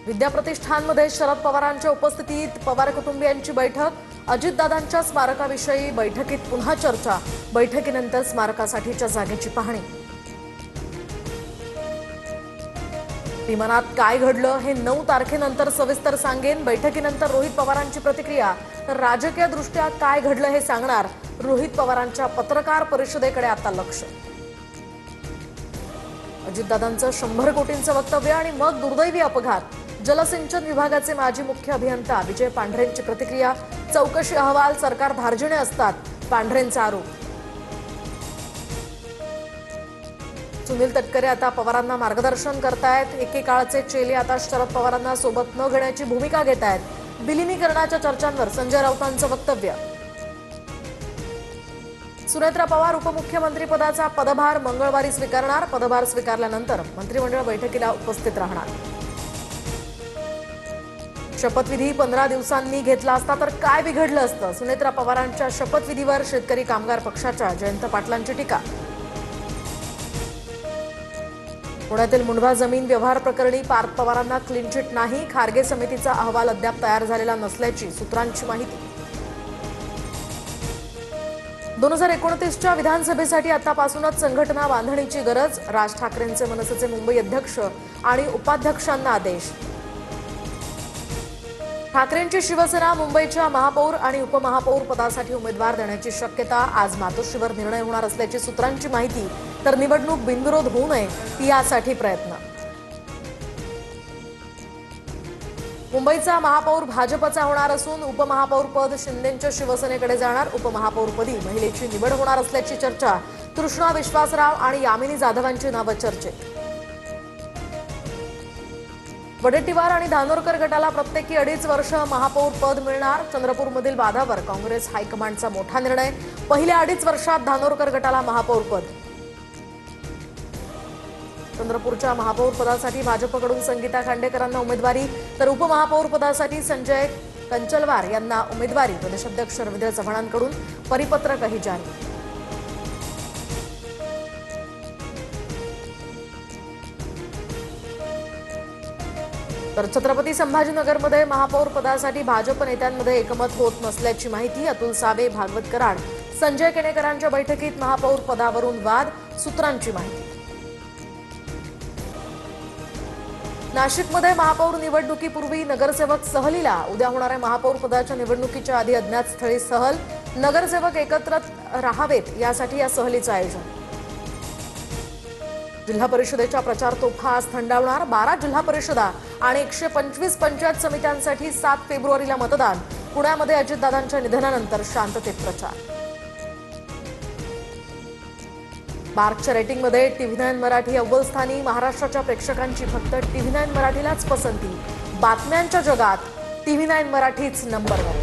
विद्याप्रतिष्ठानमध्ये शरद पवारांच्या उपस्थितीत पवार कुटुंबियांची बैठक। अजितदादांच्या स्मारकाविषयी बैठकीत पुन्हा चर्चा। बैठकीनंतर स्मारकासाठीच्या जागेची पाहणी। विमानात काय घडलं हे 9 तारखेनंतर सविस्तर सांगेन। बैठकीनंतर रोहित पवारांची प्रतिक्रिया। तर राजकीय दृष्ट्या काय घडलं हे सांगणार रोहित पवारांच्या पत्रकार परिषदेकडे आता लक्ष। अजितदादांचं 100 कोटींचं वक्तव्य आणि मग दुर्दैवी अपघात। जलसिंचन विभागाचे माजी मुख्य अभियंता विजय पांढरेंची प्रतिक्रिया। चौकशी अहवाल सरकार धार्जिणे असतात, पांढरेंचा आरोप। सुनील तटकरे आता पवारांना मार्गदर्शन करतायत। एकेकाळचे चेले आता शरद पवारांना सोबत न घेण्याची भूमिका घेत आहेत। विलिनीकरणाच्या चर्चांवर संजय राऊतांचं वक्तव्य। सुनेत्रा पवार उपमुख्यमंत्री पदाचा पदभार मंगळवारी स्वीकारणार। पदभार स्वीकारल्यानंतर मंत्रिमंडळ बैठकीला उपस्थित राहणार। शपथविधी 15 दिवसांनी घेतला असता तर काय बिघडलं असतं? सुनेत्रा पवारांच्या शपथविधीवर शेतकरी कामगार पक्षाच्या जयंत पाटलांची टीका। पुण्यातील मुंढवा जमीन व्यवहार प्रकरणी पार्थ पवारांना क्लीन चिट नाही। खारगे समितीचा अहवाल अद्याप तयार झालेला नसल्याची सूत्रांची माहिती। 2029च्या विधानसभेसाठी आतापासूनच संघटना बांधणीची गरज। राज ठाकरेंचे मनसेचे मुंबई अध्यक्ष आणि उपाध्यक्षांना आदेश। ठाकरेंची शिवसेना मुंबईच्या महापौर आणि उपमहापौर पदासाठी उमेदवार देण्याची शक्यता। आज मातोश्रीवर निर्णय होणार असल्याची सूत्रांची माहिती। तर निवडणूक बिनविरोध होऊ नये यासाठी प्रयत्न। मुंबईचा महापौर भाजपचा होणार असून उपमहापौर पद शिंदेंच्या शिवसेनेकडे जाणार। उपमहापौरपदी महिलेची निवड होणार असल्याची चर्चा। तृष्णा विश्वासराव आणि यामिनी जाधवांची नावं चर्चेत। वडेट्टीवार आणि धानोरकर गटाला प्रत्येकी 2.5 वर्ष महापौर पद मिळणार। चंद्रपूरमधील वादावर काँग्रेस हायकमांडचा मोठा निर्णय। पहिल्या 2.5 वर्षात धानोरकर गटाला महापौर पद। चंद्रपूरच्या महापौर पदासाठी भाजपकडून संगीता खांडेकरांना उमेदवारी, तर उपमहापौर पदासाठी संजय कंचलवार यांना उमेदवारी। प्रदेशाध्यक्ष रवींद्र चव्हाणांकडून परिपत्रकही जारी। तर छत्रपती संभाजीनगरमध्ये महापौर पदासाठी भाजप नेत्यांमध्ये एकमत होत नसल्याची माहिती। अतुल सावे, भागवत कराड, संजय केणेकरांच्या बैठकीत महापौर पदावरून वाद। सूत्रांची माहिती। नाशिकमध्ये महापौर निवडणुकीपूर्वी नगरसेवक सहलीला। उद्या होणाऱ्या महापौर पदाच्या निवडणुकीच्या आधी अज्ञात स्थळी सहल। नगरसेवक एकत्र राहावेत यासाठी या सहलीचं आयोजन। जिल्हा परिषदेच्या प्रचार तोफा आज थंडावणार। 12 जिल्हा परिषदा आणि 125 पंचायत समित्यांसाठी 7 फेब्रुवारीला मतदान। पुण्यामध्ये अजितदादांच्या निधनानंतर शांततेत प्रचार। मार्कच्या रेटिंगमध्ये TV9 मराठी अव्वल स्थानी। महाराष्ट्राच्या प्रेक्षकांची फक्त TV9 मराठीलाच पसंती। बातम्यांच्या जगात TV9 मराठीच नंबर 1।